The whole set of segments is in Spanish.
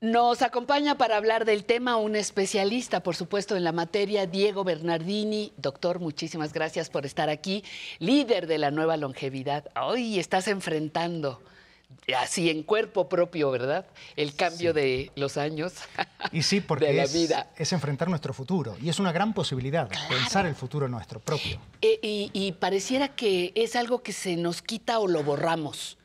Nos acompaña para hablar del tema un especialista, por supuesto, en la materia, Diego Bernardini. Doctor, muchísimas gracias por estar aquí, líder de la nueva longevidad. Hoy estás enfrentando, así en cuerpo propio, ¿verdad?, el cambio de los años y sí, porque de la vida. Es enfrentar nuestro futuro y es una gran posibilidad, claro, pensar el futuro nuestro propio. Y pareciera que es algo que se nos quita o lo borramos.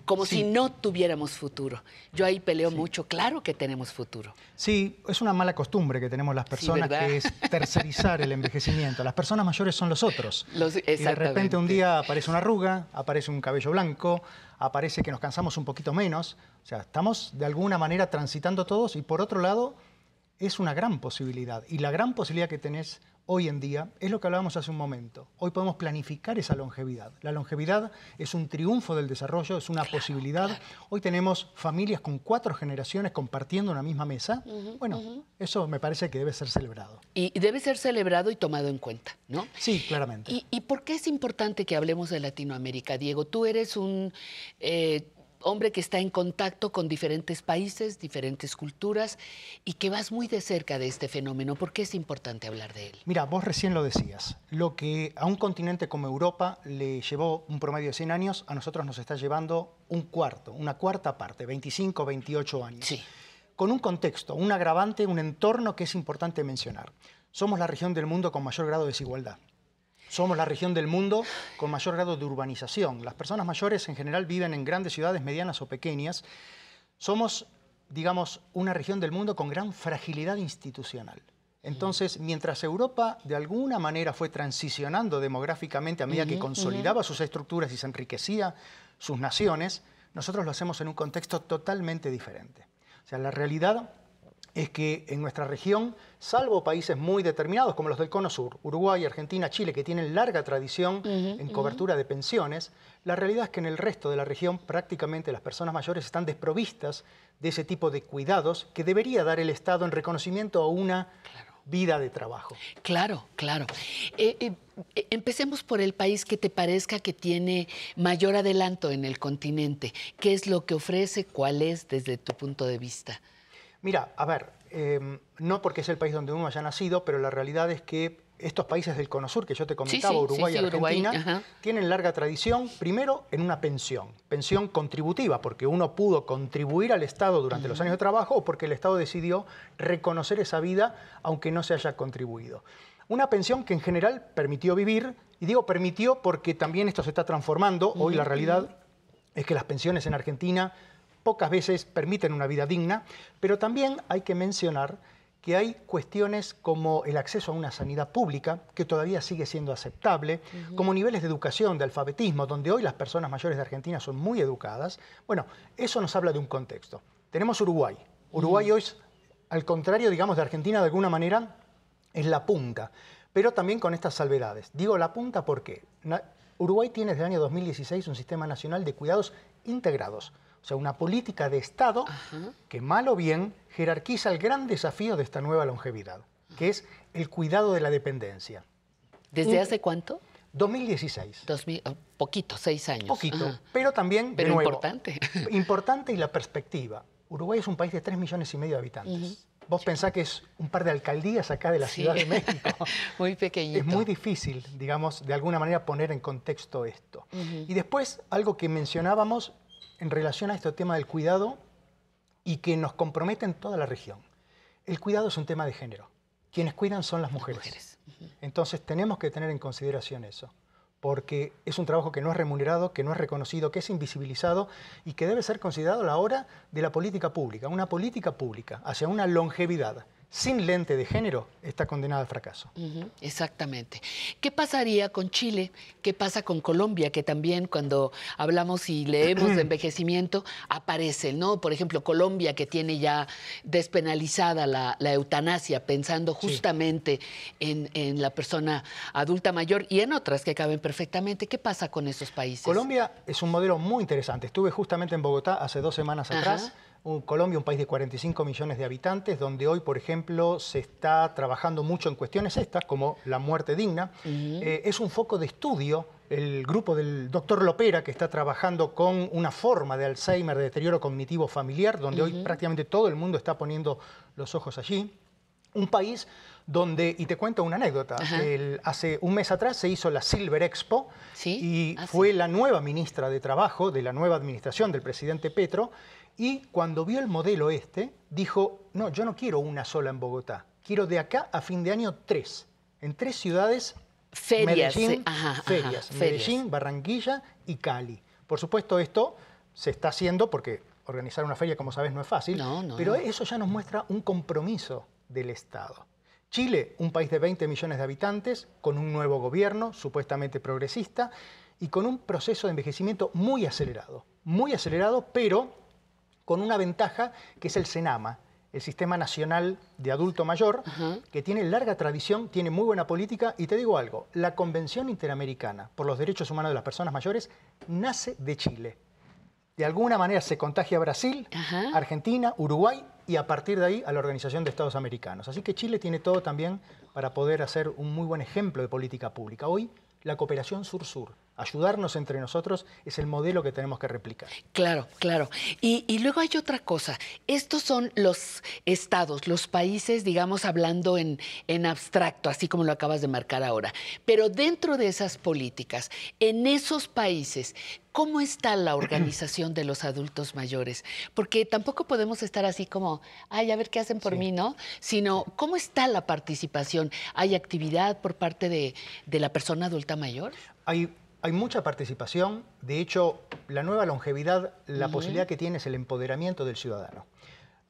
Como si no tuviéramos futuro. Yo ahí peleo mucho. Claro que tenemos futuro. Sí, es una mala costumbre que tenemos las personas, que es tercerizar el envejecimiento. Las personas mayores son los otros. Y de repente un día aparece una arruga, aparece un cabello blanco, aparece que nos cansamos un poquito menos. O sea, estamos de alguna manera transitando todos y por otro lado es una gran posibilidad. Y la gran posibilidad que tenés hoy en día es lo que hablábamos hace un momento. Hoy podemos planificar esa longevidad. La longevidad es un triunfo del desarrollo, es una posibilidad. Claro. Hoy tenemos familias con 4 generaciones compartiendo una misma mesa. Eso me parece que debe ser celebrado. Y debe ser celebrado y tomado en cuenta, ¿no? Sí, claramente. ¿Y por qué es importante que hablemos de Latinoamérica, Diego? Tú eres un hombre que está en contacto con diferentes países, diferentes culturas y que vas muy de cerca de este fenómeno. ¿Por qué es importante hablar de él? Mira, vos recién lo decías. Lo que a un continente como Europa le llevó un promedio de 100 años, a nosotros nos está llevando una cuarta parte, 25, 28 años. Sí. Con un contexto, un agravante, un entorno que es importante mencionar. Somos la región del mundo con mayor grado de desigualdad. Somos la región del mundo con mayor grado de urbanización. Las personas mayores en general viven en grandes ciudades, medianas o pequeñas. Somos, digamos, una región del mundo con gran fragilidad institucional. Entonces, mientras Europa de alguna manera fue transicionando demográficamente a medida que consolidaba sus estructuras y se enriquecía sus naciones, nosotros lo hacemos en un contexto totalmente diferente. O sea, la realidad es que en nuestra región, salvo países muy determinados como los del Cono Sur, Uruguay, Argentina, Chile, que tienen larga tradición en cobertura de pensiones, la realidad es que en el resto de la región prácticamente las personas mayores están desprovistas de ese tipo de cuidados que debería dar el Estado en reconocimiento a una vida de trabajo. Claro, claro. Empecemos por el país que te parezca que tiene mayor adelanto en el continente. ¿Qué es lo que ofrece? ¿Cuál es desde tu punto de vista? Mira, a ver, no porque es el país donde uno haya nacido, pero la realidad es que estos países del Cono Sur que yo te comentaba, Uruguay y Argentina, tienen larga tradición, primero en una pensión contributiva, porque uno pudo contribuir al Estado durante los años de trabajo o porque el Estado decidió reconocer esa vida aunque no se haya contribuido. Una pensión que en general permitió vivir, y digo permitió porque también esto se está transformando. Hoy la realidad es que las pensiones en Argentina pocas veces permiten una vida digna, pero también hay que mencionar que hay cuestiones como el acceso a una sanidad pública, que todavía sigue siendo aceptable, como niveles de educación, de alfabetismo, donde hoy las personas mayores de Argentina son muy educadas. Bueno, eso nos habla de un contexto. Tenemos Uruguay. Uruguay hoy, al contrario, digamos, de Argentina, de alguna manera, es la punta, pero también con estas salvedades. Digo la punta porque Uruguay tiene desde el año 2016 un sistema nacional de cuidados integrados. O sea, una política de Estado que, mal o bien, jerarquiza el gran desafío de esta nueva longevidad, que es el cuidado de la dependencia. ¿Desde hace cuánto? 2016. Poquito, 6 años. Poquito, pero también, pero de nuevo, importante. Importante y la perspectiva. Uruguay es un país de 3,5 millones de habitantes. Vos pensás que es un par de alcaldías acá de la Ciudad de México. Muy pequeñito. Es muy difícil, digamos, de alguna manera poner en contexto esto. Y después, algo que mencionábamos en relación a este tema del cuidado y que nos compromete en toda la región. El cuidado es un tema de género. Quienes cuidan son las mujeres. Entonces tenemos que tener en consideración eso, porque es un trabajo que no es remunerado, que no es reconocido, que es invisibilizado y que debe ser considerado a la hora de la política pública. Una política pública hacia una longevidad sin lente de género está condenada al fracaso. Exactamente. ¿Qué pasaría con Chile? ¿Qué pasa con Colombia? Que también cuando hablamos y leemos de envejecimiento aparece, ¿no? Por ejemplo, Colombia, que tiene ya despenalizada la eutanasia, pensando justamente en la persona adulta mayor y en otras que caben perfectamente. ¿Qué pasa con esos países? Colombia es un modelo muy interesante. Estuve justamente en Bogotá hace 2 semanas atrás. Colombia, un país de 45 millones de habitantes, donde hoy, por ejemplo, se está trabajando mucho en cuestiones estas, como la muerte digna. Es un foco de estudio el grupo del doctor Lopera, que está trabajando con una forma de Alzheimer, de deterioro cognitivo familiar, donde hoy prácticamente todo el mundo está poniendo los ojos allí. Un país donde, y te cuento una anécdota, hace un mes atrás se hizo la Silver Expo, y fue la nueva ministra de Trabajo de la nueva administración del presidente Petro, y cuando vio el modelo dijo, no, yo no quiero una sola en Bogotá, quiero de acá a fin de año 3, en 3 ciudades, ferias, Medellín, Barranquilla y Cali. Por supuesto, esto se está haciendo porque organizar una feria, como sabes, no es fácil, pero eso ya nos muestra un compromiso del Estado. Chile, un país de 20 millones de habitantes, con un nuevo gobierno, supuestamente progresista, y con un proceso de envejecimiento muy acelerado, pero con una ventaja que es el SENAMA, el Sistema Nacional de Adulto Mayor, que tiene larga tradición, tiene muy buena política, y te digo algo, la Convención Interamericana por los Derechos Humanos de las Personas Mayores nace de Chile. De alguna manera se contagia a Brasil, Argentina, Uruguay, y a partir de ahí a la Organización de Estados Americanos. Así que Chile tiene todo también para poder hacer un muy buen ejemplo de política pública. Hoy, la cooperación sur-sur, ayudarnos entre nosotros, es el modelo que tenemos que replicar. Claro, claro. Y luego hay otra cosa. Estos son los estados, los países, digamos, hablando en abstracto, así como lo acabas de marcar ahora. Pero dentro de esas políticas, en esos países, ¿cómo está la organización de los adultos mayores? Porque tampoco podemos estar así como, ay, a ver qué hacen por mí, ¿no? Sino, ¿cómo está la participación? ¿Hay actividad por parte de la persona adulta mayor? Hay mucha participación. De hecho, la nueva longevidad, la posibilidad que tiene es el empoderamiento del ciudadano.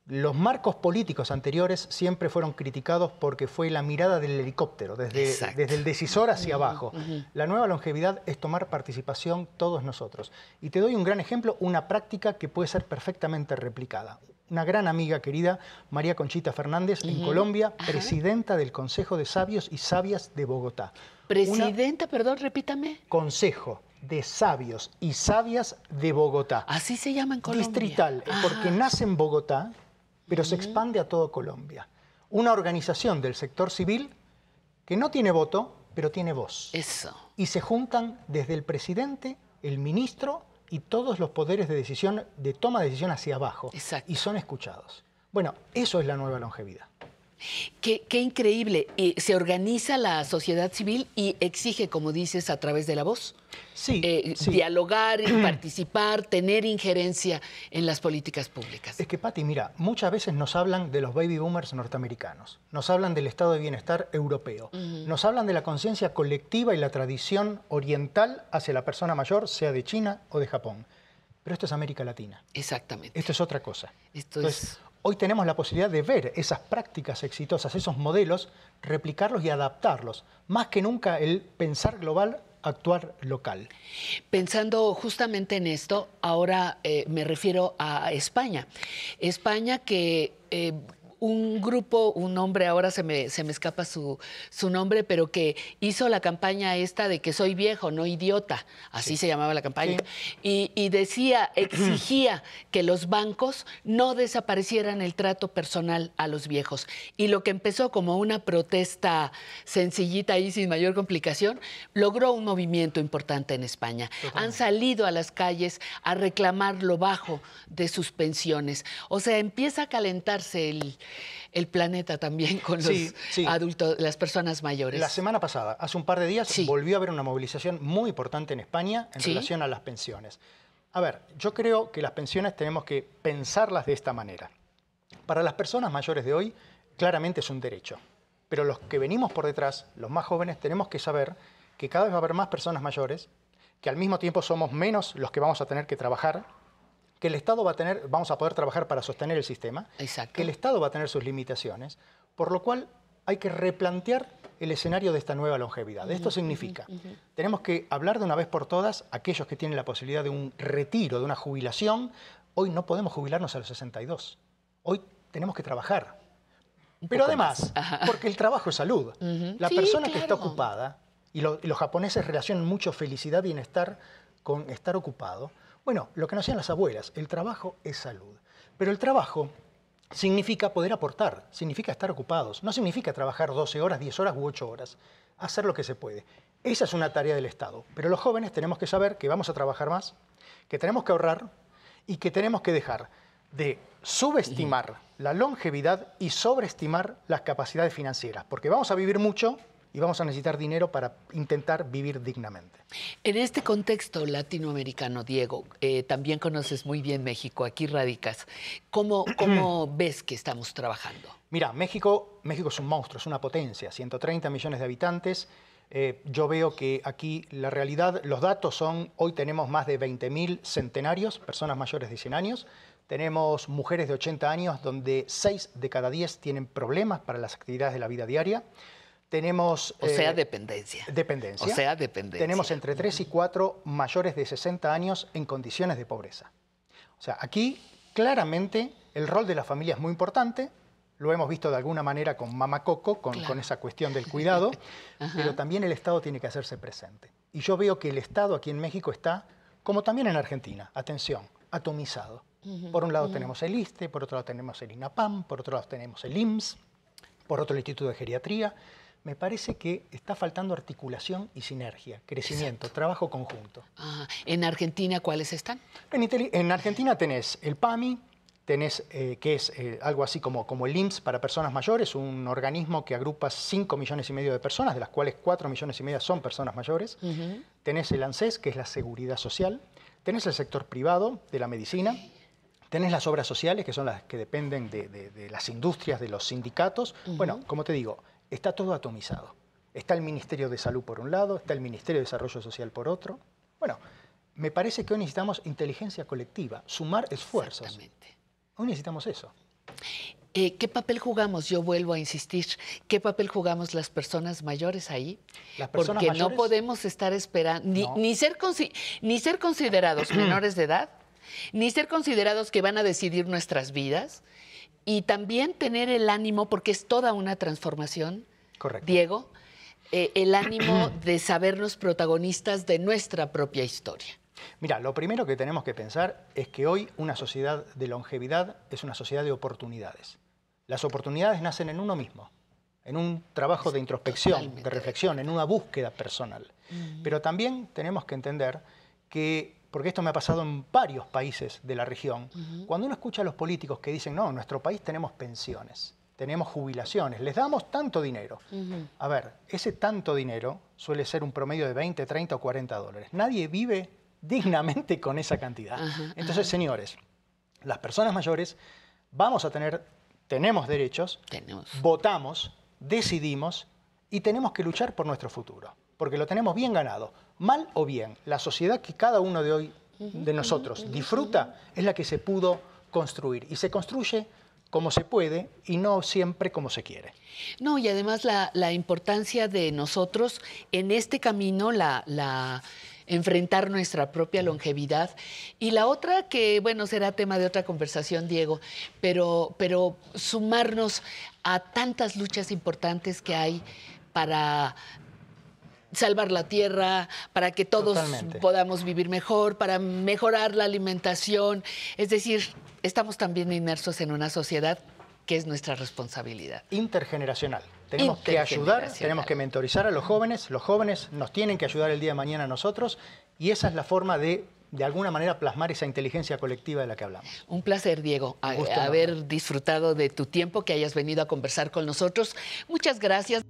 Los marcos políticos anteriores siempre fueron criticados porque fue la mirada del helicóptero, desde el decisor hacia abajo. La nueva longevidad es tomar participación todos nosotros. Y te doy un gran ejemplo, una práctica que puede ser perfectamente replicada. Una gran amiga querida, María Conchita Fernández, en Colombia, presidenta del Consejo de Sabios y Sabias de Bogotá. Presidenta, perdón, repítame. Consejo de Sabios y Sabias de Bogotá. Así se llama en Colombia. Distrital, porque nace en Bogotá, pero se expande a todo Colombia. Una organización del sector civil que no tiene voto, pero tiene voz. Eso. Y se juntan desde el presidente, el ministro y todos los poderes de decisión, de toma de decisión hacia abajo. Exacto. Y son escuchados. Bueno, eso es la nueva longevidad. Qué increíble. Se organiza la sociedad civil y exige, como dices, a través de la voz. Sí. Dialogar, participar, tener injerencia en las políticas públicas. Es que, Pati, mira, muchas veces nos hablan de los baby boomers norteamericanos, nos hablan del estado de bienestar europeo, nos hablan de la conciencia colectiva y la tradición oriental hacia la persona mayor, sea de China o de Japón. Pero esto es América Latina. Exactamente. Esto es otra cosa. Hoy tenemos la posibilidad de ver esas prácticas exitosas, esos modelos, replicarlos y adaptarlos. Más que nunca el pensar global, actuar local. Pensando justamente en esto, ahora me refiero a España. España que un grupo, un hombre, ahora se me escapa su nombre, pero que hizo la campaña esta de que soy viejo, no idiota, así se llamaba la campaña, y decía, exigía que los bancos no desaparecieran el trato personal a los viejos. Y lo que empezó como una protesta sencillita y sin mayor complicación, logró un movimiento importante en España. Totalmente. Han salido a las calles a reclamar lo bajo de sus pensiones. O sea, empieza a calentarse el planeta también con los adultos, las personas mayores. La semana pasada, hace un par de días, volvió a haber una movilización muy importante en España en relación a las pensiones. A ver, yo creo que las pensiones tenemos que pensarlas de esta manera. Para las personas mayores de hoy, claramente es un derecho. Pero los que venimos por detrás, los más jóvenes, tenemos que saber que cada vez va a haber más personas mayores, que al mismo tiempo somos menos los que vamos a tener que trabajar, que el Estado vamos a poder trabajar para sostener el sistema, que el Estado va a tener sus limitaciones, por lo cual hay que replantear el escenario de esta nueva longevidad. Esto significa, tenemos que hablar de una vez por todas aquellos que tienen la posibilidad de un retiro, de una jubilación. Hoy no podemos jubilarnos a los 62. Hoy tenemos que trabajar. Pero además, porque el trabajo es salud. La persona que está ocupada, y los japoneses relacionan mucho felicidad, bienestar con estar ocupado. Bueno, lo que nos decían las abuelas, el trabajo es salud. Pero el trabajo significa poder aportar, significa estar ocupados. No significa trabajar 12 horas, 10 horas u 8 horas. Hacer lo que se puede. Esa es una tarea del Estado. Pero los jóvenes tenemos que saber que vamos a trabajar más, que tenemos que ahorrar y que tenemos que dejar de subestimar la longevidad y sobreestimar las capacidades financieras. Porque vamos a vivir mucho y vamos a necesitar dinero para intentar vivir dignamente. En este contexto latinoamericano, Diego, también conoces muy bien México, aquí radicas. ¿Cómo ves que estamos trabajando? Mira, México es un monstruo, es una potencia, 130 millones de habitantes. Yo veo que aquí la realidad, los datos son, hoy tenemos más de 20.000 centenarios, personas mayores de 100 años. Tenemos mujeres de 80 años donde 6 de cada 10 tienen problemas para las actividades de la vida diaria. Tenemos... O sea, dependencia. Dependencia. O sea, dependencia. Tenemos entre 3 y 4 mayores de 60 años en condiciones de pobreza. O sea, aquí claramente el rol de la familia es muy importante. Lo hemos visto de alguna manera con Mamá Coco, con esa cuestión del cuidado. Pero también el Estado tiene que hacerse presente. Y yo veo que el Estado aquí en México está, como también en Argentina, atención, atomizado. Por un lado tenemos el ISSSTE, por otro lado tenemos el INAPAM, por otro lado tenemos el IMSS, por otro el Instituto de Geriatría. Me parece que está faltando articulación y sinergia, crecimiento, trabajo conjunto. ¿En Argentina cuáles están? En Argentina tenés el PAMI, tenés que es algo así como el IMSS para personas mayores, un organismo que agrupa 5,5 millones de personas, de las cuales 4,5 millones son personas mayores. Tenés el ANSES, que es la seguridad social. Tenés el sector privado de la medicina. Tenés las obras sociales, que son las que dependen de las industrias, de los sindicatos. Bueno, como te digo, está todo atomizado. Está el Ministerio de Salud por un lado, está el Ministerio de Desarrollo Social por otro. Bueno, me parece que hoy necesitamos inteligencia colectiva, sumar esfuerzos. Exactamente. Hoy necesitamos eso. ¿Qué papel jugamos? Yo vuelvo a insistir. ¿Qué papel jugamos las personas mayores ahí? Las personas Porque mayores, no podemos estar esperando, ni ser considerados menores de edad, ni ser considerados que van a decidir nuestras vidas, y también tener el ánimo, porque es toda una transformación, correcto, Diego, el ánimo de sabernos protagonistas de nuestra propia historia. Mira, lo primero que tenemos que pensar es que hoy una sociedad de longevidad es una sociedad de oportunidades. Las oportunidades nacen en uno mismo, en un trabajo de introspección, de reflexión, en una búsqueda personal. Pero también tenemos que entender que, porque esto me ha pasado en varios países de la región, cuando uno escucha a los políticos que dicen, no, en nuestro país tenemos pensiones, tenemos jubilaciones, les damos tanto dinero. A ver, ese tanto dinero suele ser un promedio de 20, 30 o 40 dólares. Nadie vive dignamente con esa cantidad. Entonces, señores, las personas mayores tenemos derechos, votamos, decidimos y tenemos que luchar por nuestro futuro, porque lo tenemos bien ganado. Mal o bien, la sociedad que cada uno de nosotros disfruta es la que se pudo construir y se construye como se puede y no siempre como se quiere. No, y además la importancia de nosotros en este camino, enfrentar nuestra propia longevidad. Y la otra que, bueno, será tema de otra conversación, Diego, pero sumarnos a tantas luchas importantes que hay para salvar la tierra, para que todos podamos vivir mejor, para mejorar la alimentación. Es decir, estamos también inmersos en una sociedad que es nuestra responsabilidad. Intergeneracional. Tenemos que ayudar, tenemos que mentorizar a los jóvenes nos tienen que ayudar el día de mañana a nosotros, y esa es la forma de alguna manera plasmar esa inteligencia colectiva de la que hablamos. Un placer, Diego, haber disfrutado de tu tiempo, que hayas venido a conversar con nosotros. Muchas gracias.